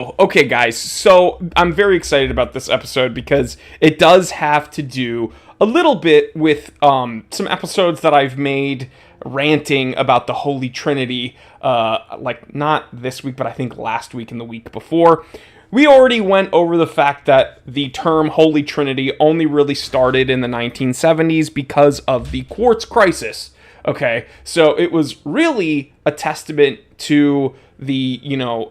Okay, guys, so I'm very excited about this episode because it does have to do a little bit with some episodes that I've made ranting about the Holy Trinity, like not this week, but I think last week and the week before. We already went over the fact that the term Holy Trinity only really started in the 1970s because of the quartz crisis. Okay, so it was really a testament to the,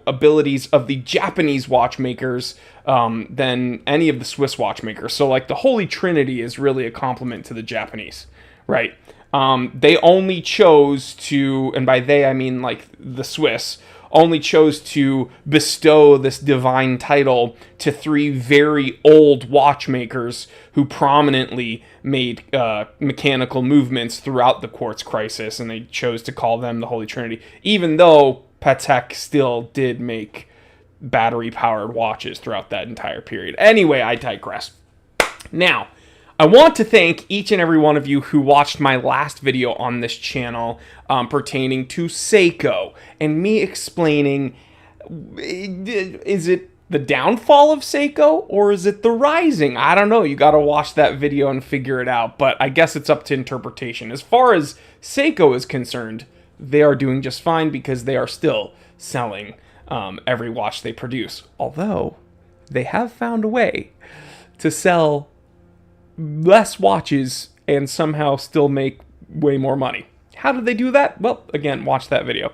abilities of the Japanese watchmakers than any of the Swiss watchmakers. So, like, the Holy Trinity is really a compliment to the Japanese, right? They only chose to, and by they I mean, like, the Swiss, only chose to bestow this divine title to three very old watchmakers who prominently made mechanical movements throughout the quartz crisis, and they chose to call them the Holy Trinity, even though Patek still did make battery-powered watches throughout that entire period. Anyway, I digress. Now, I want to thank each and every one of you who watched my last video on this channel pertaining to Seiko and me explaining, is it the downfall of Seiko or is it the rising? I don't know. You got to watch that video and figure it out, but I guess it's up to interpretation. As far as Seiko is concerned, they are doing just fine because they are still selling every watch they produce. Although, they have found a way to sell less watches and somehow still make way more money. How did they do that? Well, again, watch that video.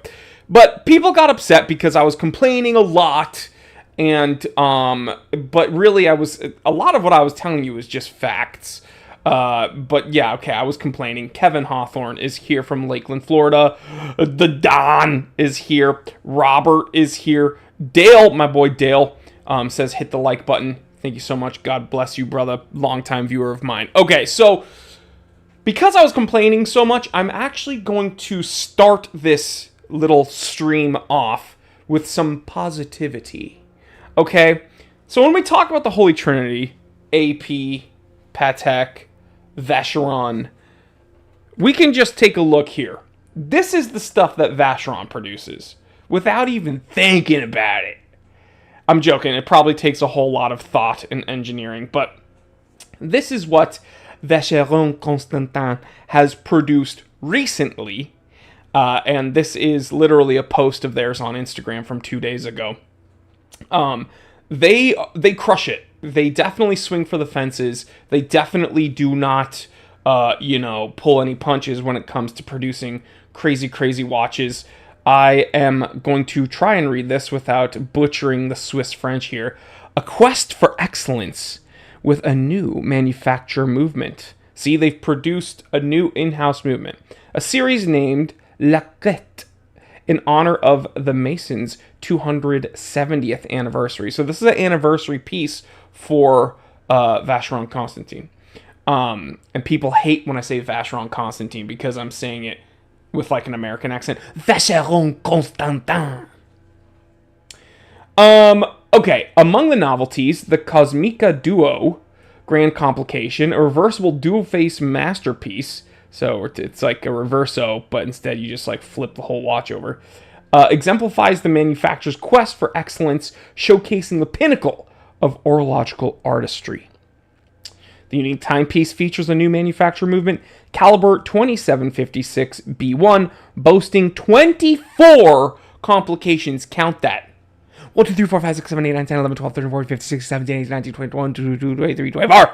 But people got upset because I was complaining a lot, and but really a lot of what I was telling you was just facts. But yeah, okay, I was complaining. Kevin Hawthorne is here from Lakeland, Florida. The Don is here. Robert is here. Dale, my boy Dale, says hit the like button. Thank you so much. God bless you, brother. Longtime viewer of mine. Okay, so because I was complaining so much, I'm actually going to start this little stream off with some positivity. Okay? So when we talk about the Holy Trinity, AP, Patek, Vacheron, we can just take a look here. This is the stuff that Vacheron produces without even thinking about it. I'm joking. It probably takes a whole lot of thought and engineering, but this is what Vacheron Constantin has produced recently, and this is literally a post of theirs on Instagram from 2 days ago. They crush it. They definitely swing for the fences. They definitely do not, pull any punches when it comes to producing crazy watches. I am going to try and read this without butchering the Swiss French here. A quest for excellence with a new manufacture movement. See, they've produced a new in-house movement. A series named La Quête in honor of the Masons' 270th anniversary. So this is an anniversary piece for Vacheron Constantin. And people hate when I say Vacheron Constantin because I'm saying it with like an American accent. Vacheron Constantin. Okay, among the novelties, the Cosmica Duo Grand Complication, a reversible dual-face masterpiece. So it's like a reverso, but instead you just like flip the whole watch over. Exemplifies the manufacturer's quest for excellence, showcasing the pinnacle of horological artistry. The unique timepiece features a new manufacturer movement, caliber 2756 B1, boasting 24 complications. Count that. 1, 2, 3, 4, 5, 6, 7, 8, 9, 10, 11, 12, 13, 14, 15, 16, 17, 18, 19, 20, 21, 22, 23, 24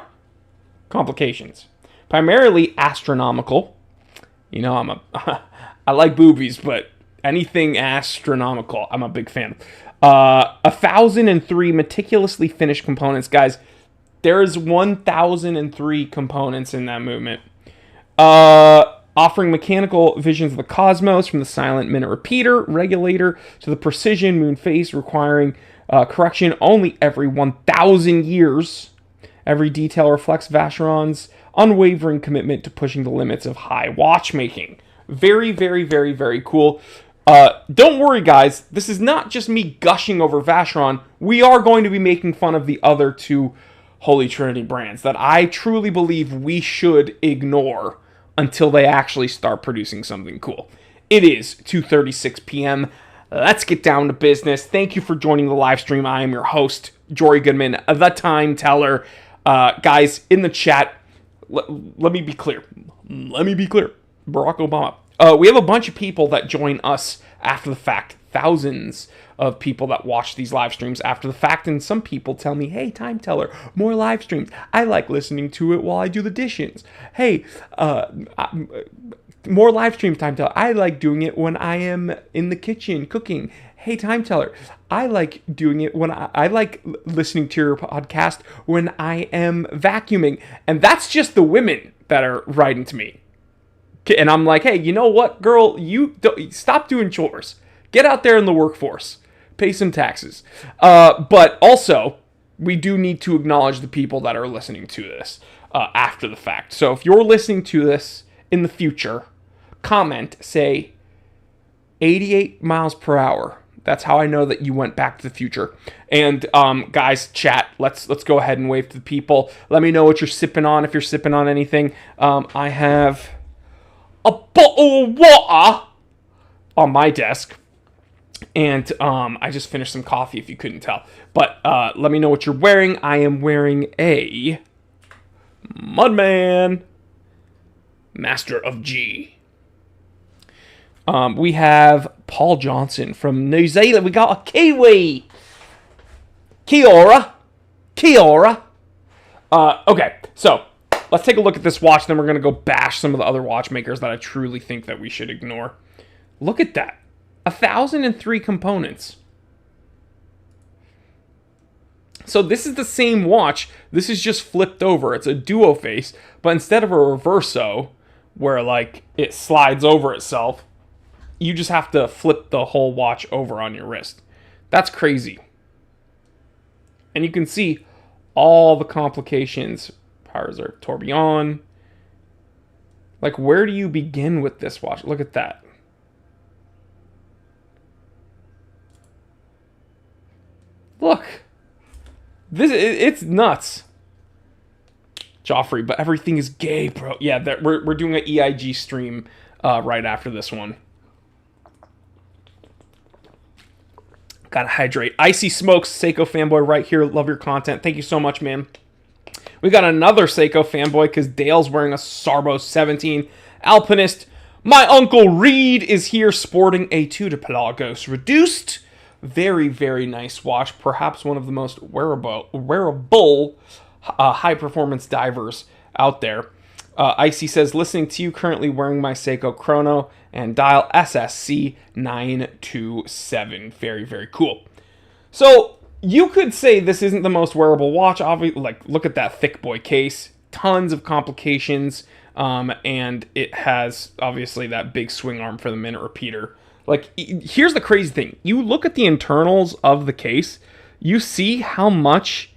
complications. Primarily astronomical. You know, I like boobies, but anything astronomical, I'm a big fan. 1,003 meticulously finished components. Guys, there is 1,003 components in that movement. Offering mechanical visions of the cosmos, from the silent minute repeater, regulator, to the precision moon phase, requiring correction only every 1,000 years. Every detail reflects Vacheron's unwavering commitment to pushing the limits of high watchmaking. Very, very, very, very cool. Don't worry, guys. This is not just me gushing over Vacheron. We are going to be making fun of the other two Holy Trinity brands that I truly believe we should ignore until they actually start producing something cool. It is 2:36 p.m. let's get down to business. Thank you for joining the live stream. I am your host, Jory Goodman, the Time Teller. Guys, in the chat, let me be clear. Barack Obama. We have a bunch of people that join us after the fact. Thousands of people that watch these live streams after the fact. And some people tell me, hey, Time Teller, more live streams. I like listening to it while I do the dishes. Hey, more live stream, Time Teller. I like doing it when I am in the kitchen cooking. Hey, Time Teller, I like doing it when I like listening to your podcast when I am vacuuming. And that's just the women that are writing to me. And I'm like, hey, you know what, girl? You don't, stop doing chores. Get out there in the workforce. Pay some taxes. But also, we do need to acknowledge the people that are listening to this after the fact. So if you're listening to this in the future, comment, say 88 miles per hour. That's how I know that you went back to the future. And guys, chat, let's go ahead and wave to the people. Let me know what you're sipping on, if you're sipping on anything. I have a bottle of water on my desk. And I just finished some coffee, if you couldn't tell. But let me know what you're wearing. I am wearing a Mudman Master of G. We have Paul Johnson from New Zealand. We got a Kiwi. Kia ora. Okay, so let's take a look at this watch. Then we're going to go bash some of the other watchmakers that I truly think that we should ignore. Look at that. 1,003 components. So this is the same watch. This is just flipped over. It's a duo face, but instead of a reverso, where like it slides over itself, you just have to flip the whole watch over on your wrist. That's crazy. And you can see all the complications. Power reserve, tourbillon. Like, where do you begin with this watch? Look at that. Look. It's nuts. Joffrey, but everything is gay, bro. Yeah, we're doing an EIG stream right after this one. Gotta hydrate. Icy Smokes, Seiko fanboy right here. Love your content. Thank you so much, man. We got another Seiko fanboy because Dale's wearing a Sarbo 17. Alpinist. My Uncle Reed is here sporting a 2 de Pelagos reduced. Very, very nice watch. Perhaps one of the most wearable high-performance divers out there. Icy says, listening to you, currently wearing my Seiko Chrono and dial SSC 927. Very, very cool. So you could say this isn't the most wearable watch. Obviously, like, look at that thick boy case. Tons of complications. And it has, obviously, that big swing arm for the minute repeater. Like, here's the crazy thing. You look at the internals of the case, you see how much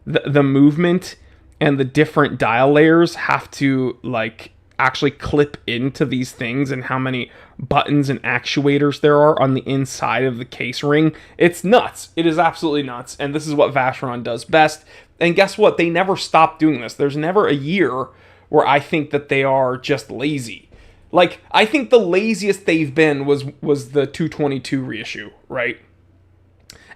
the movement and the different dial layers have to, like, actually clip into these things and how many buttons and actuators there are on the inside of the case ring. It's nuts. It is absolutely nuts. And this is what Vacheron does best. And guess what? They never stop doing this. There's never a year where I think that they are just lazy. Like, I think the laziest they've been was the 222 reissue, right?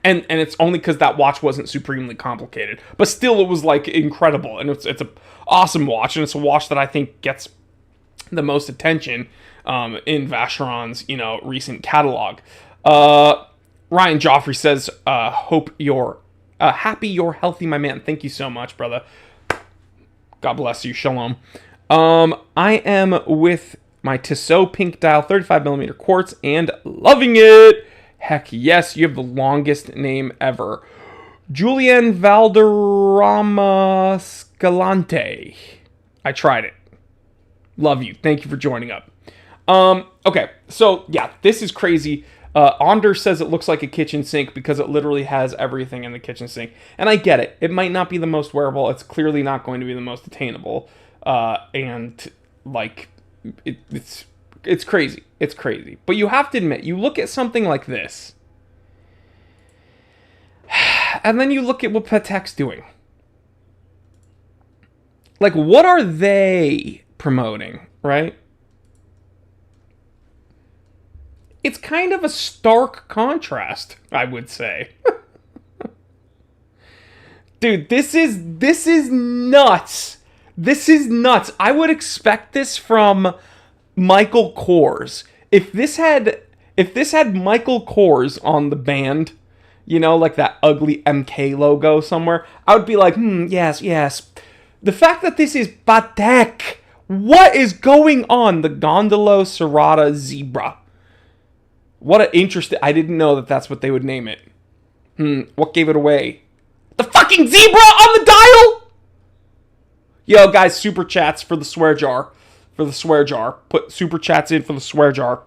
And it's only because that watch wasn't supremely complicated. But still, it was, like, incredible. And it's an awesome watch. And it's a watch that I think gets the most attention in Vacheron's, recent catalog. Ryan Joffrey says, hope you're happy you're healthy, my man. Thank you so much, brother. God bless you. Shalom. I am with my Tissot pink dial 35mm quartz and loving it. Heck yes, you have the longest name ever. Julian Valderrama Scalante. I tried it. Love you. Thank you for joining up. Okay, so yeah, this is crazy. Anders says it looks like a kitchen sink because it literally has everything in the kitchen sink. And I get it. It might not be the most wearable. It's clearly not going to be the most attainable. And like, it's crazy. It's crazy. But you have to admit, you look at something like this, and then you look at what Patek's doing. Like, what are they promoting, right? It's kind of a stark contrast, I would say. Dude, this is nuts. This is nuts. I would expect this from Michael Kors. If this had Michael Kors on the band, you know, like that ugly MK logo somewhere, I would be like, yes, yes. The fact that this is Patek, what is going on? The Gondolo Serrata Zebra. What an interesting... I didn't know that that's what they would name it. What gave it away? The fucking zebra on the dial? Yo, guys, super chats for the swear jar. For the swear jar. Put super chats in for the swear jar.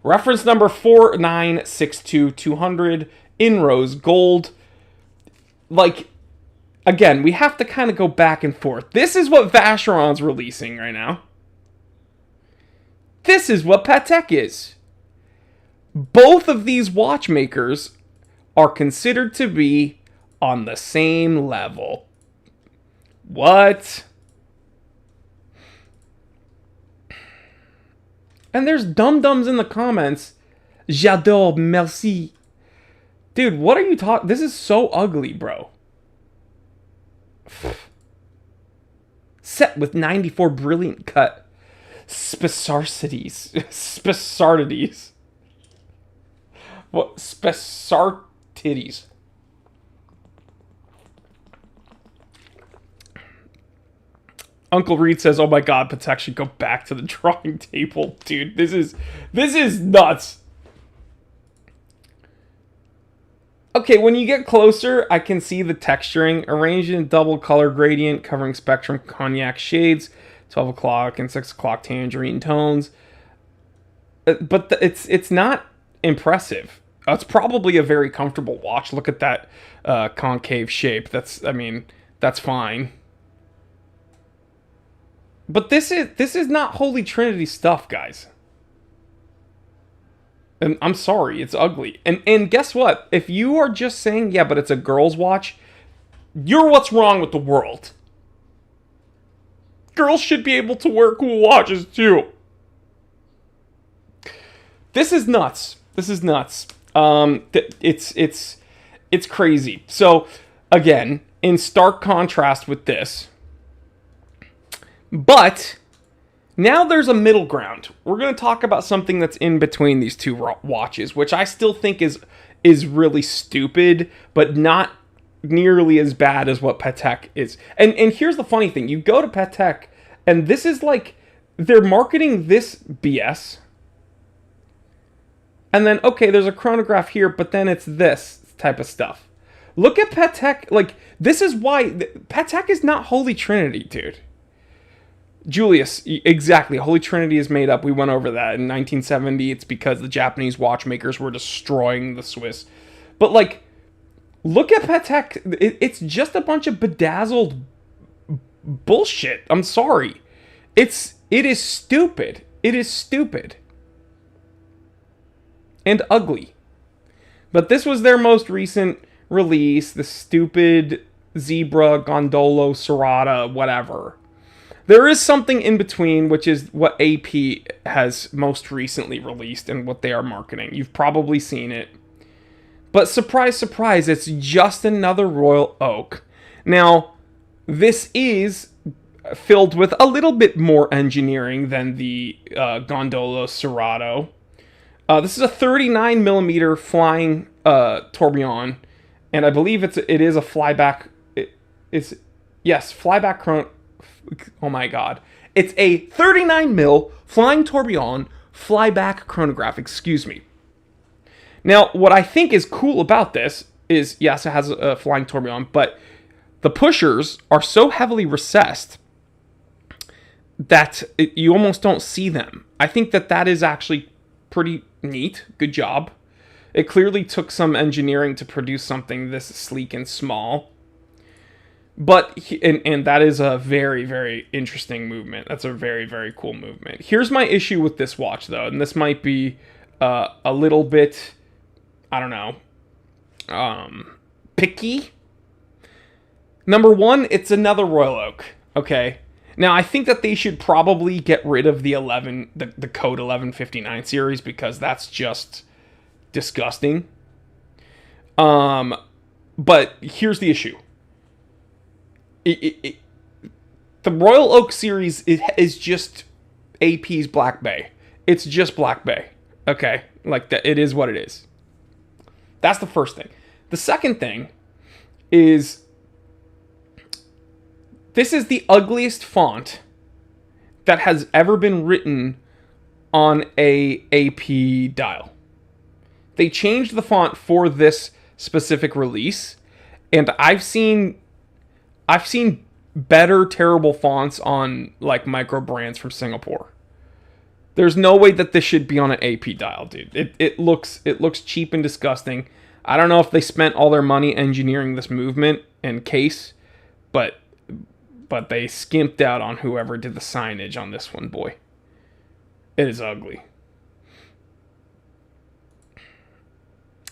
Reference number 4962200 in rose gold. Like, again, we have to kind of go back and forth. This is what Vacheron's releasing right now. This is what Patek is. Both of these watchmakers are considered to be on the same level. What? And there's dum-dums in the comments. J'adore, merci. Dude, what are you talking? This is so ugly, bro. Set with 94 brilliant cut. Spessartities. Spessartities. What? Spessartities. Uncle Reed says, "Oh my God, Patek should go back to the drawing table, dude. This is nuts." Okay, when you get closer, I can see the texturing arranged in double color gradient, covering spectrum cognac shades, 12 o'clock and 6 o'clock tangerine tones. But it's not impressive. It's probably a very comfortable watch. Look at that concave shape. That's fine. But this is not Holy Trinity stuff, guys. And I'm sorry, it's ugly. And guess what? If you are just saying, yeah, but it's a girl's watch, you're what's wrong with the world. Girls should be able to wear cool watches too. This is nuts. This is nuts. It's crazy. So again, in stark contrast with this, but now there's a middle ground. We're going to talk about something that's in between these two watches, which I still think is really stupid, but not nearly as bad as what Patek is. And here's the funny thing. You go to Patek, and this is like, they're marketing this BS. And then, okay, there's a chronograph here, but then it's this type of stuff. Look at Patek. Like, this is why Patek is not Holy Trinity, dude. Julius, exactly. Holy Trinity is made up. We went over that. In 1970, it's because the Japanese watchmakers were destroying the Swiss. But, like, look at Patek. It's just a bunch of bedazzled bullshit. I'm sorry. It is stupid. It is stupid. And ugly. But this was their most recent release. The stupid Zebra, Gondolo, Serrata, whatever. There is something in between, which is what AP has most recently released and what they are marketing. You've probably seen it. But surprise, surprise, it's just another Royal Oak. Now, this is filled with a little bit more engineering than the Gondolo Serrato. This is a 39mm flying tourbillon, and I believe it is a flyback. Flyback chron. Oh my God! It's a 39mm flying tourbillon flyback chronograph. Excuse me. Now, what I think is cool about this is, yes, it has a flying tourbillon, but the pushers are so heavily recessed that you almost don't see them. I think that is actually pretty neat. Good job. It clearly took some engineering to produce something this sleek and small. But, and that is a very, very interesting movement. That's a very, very cool movement. Here's my issue with this watch, though. And this might be a little bit, I don't know, picky. Number one, it's another Royal Oak. Okay? Now, I think that they should probably get rid of the the code 1159 series, because that's just disgusting. But here's the issue. The Royal Oak series is just AP's Black Bay. It's just Black Bay. Okay? Like, that, it is what it is. That's the first thing. The second thing is, this is the ugliest font that has ever been written on a AP dial. They changed the font for this specific release, and I've seen better terrible fonts on like micro brands from Singapore. There's no way that this should be on an AP dial, dude. It looks cheap and disgusting. I don't know if they spent all their money engineering this movement and case, but they skimped out on whoever did the signage on this one, boy. It is ugly.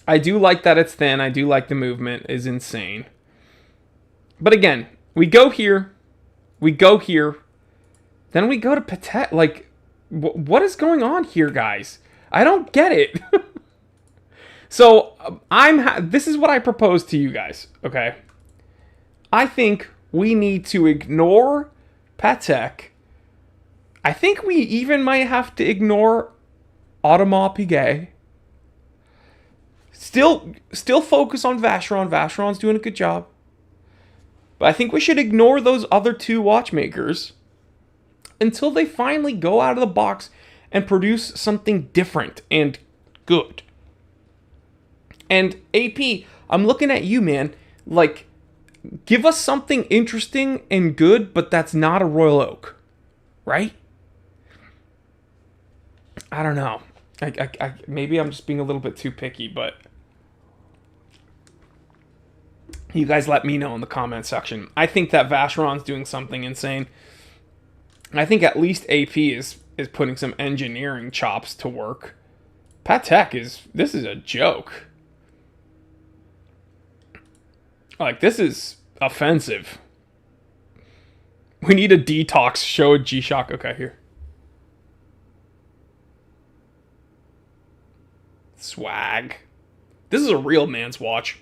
I do like that it's thin. I do like the movement is insane. But again, we go here, then we go to Patek. Like, what is going on here, guys? I don't get it. So, this is what I propose to you guys, okay? I think we need to ignore Patek. I think we even might have to ignore Audemars Piguet. Still focus on Vacheron. Vacheron's doing a good job. But I think we should ignore those other two watchmakers until they finally go out of the box and produce something different and good. And AP, I'm looking at you, man. Like, give us something interesting and good, but that's not a Royal Oak. Right? I don't know. Maybe I'm just being a little bit too picky, but you guys let me know in the comment section. I think that Vacheron's doing something insane. I think at least AP is putting some engineering chops to work. Patek this is a joke. Like, this is offensive. We need a detox. Show a G-Shock. Okay, here. Swag. This is a real man's watch.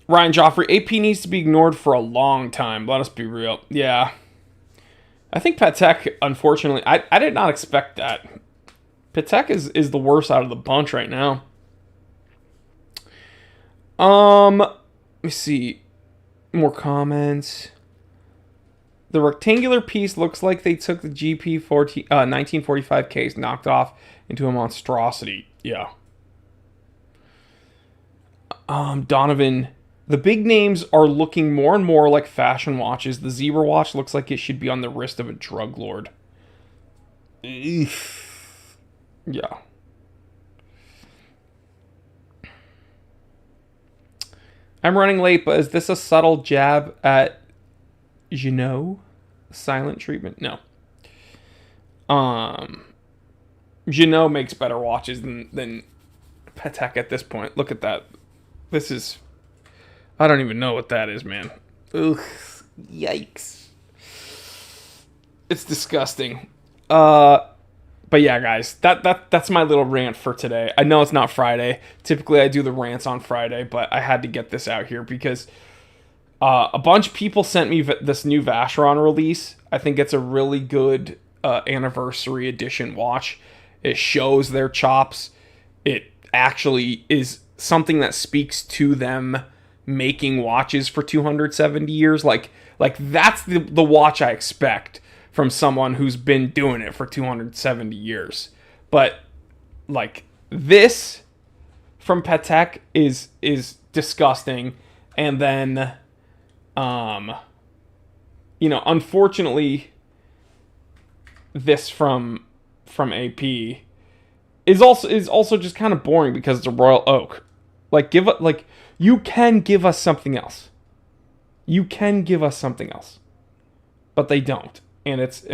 Ryan Joffrey, AP needs to be ignored for a long time. Let us be real. Yeah. I think Patek, unfortunately, I did not expect that. Patek is the worst out of the bunch right now. Let me see. More comments. The rectangular piece looks like they took the GP 1945 case, knocked off into a monstrosity. Yeah. Donovan, the big names are looking more and more like fashion watches. The zebra watch looks like it should be on the wrist of a drug lord. Yeah. I'm running late, but is this a subtle jab at silent treatment? No. Janot makes better watches than Patek at this point. Look at that. This is... I don't even know what that is, man. Ugh. Yikes. It's disgusting. But yeah, guys, that's my little rant for today. I know it's not Friday. Typically, I do the rants on Friday, but I had to get this out here because a bunch of people sent me this new Vacheron release. I think it's a really good anniversary edition watch. It shows their chops. It actually is something that speaks to them making watches for 270 years. Like that's the watch I expect from someone who's been doing it for 270 years. But like this from Patek is disgusting. And then unfortunately this from AP is also just kind of boring because it's a Royal Oak. You can give us something else. You can give us something else. But they don't. And it's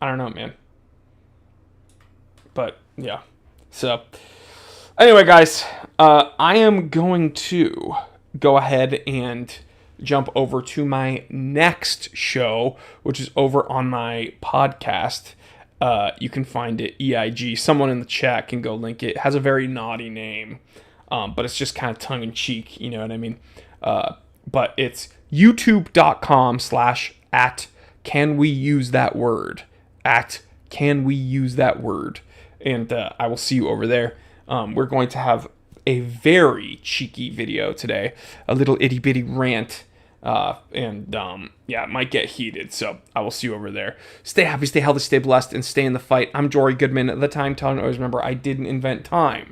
I don't know, man. But yeah. So anyway, guys, I am going to go ahead and jump over to my next show, which is over on my podcast. You can find it, EIG. Someone in the chat can go link it. It has a very naughty name, but it's just kind of tongue-in-cheek, you know what I mean? But it's youtube.com/@canweusethатword. @canweusethатword. And I will see you over there. We're going to have a very cheeky video today. A little itty-bitty rant. It might get heated, so I will see you over there. Stay happy, stay healthy, stay blessed, and stay in the fight. I'm Jory Goodman, the Time Telling. Always remember, I didn't invent time.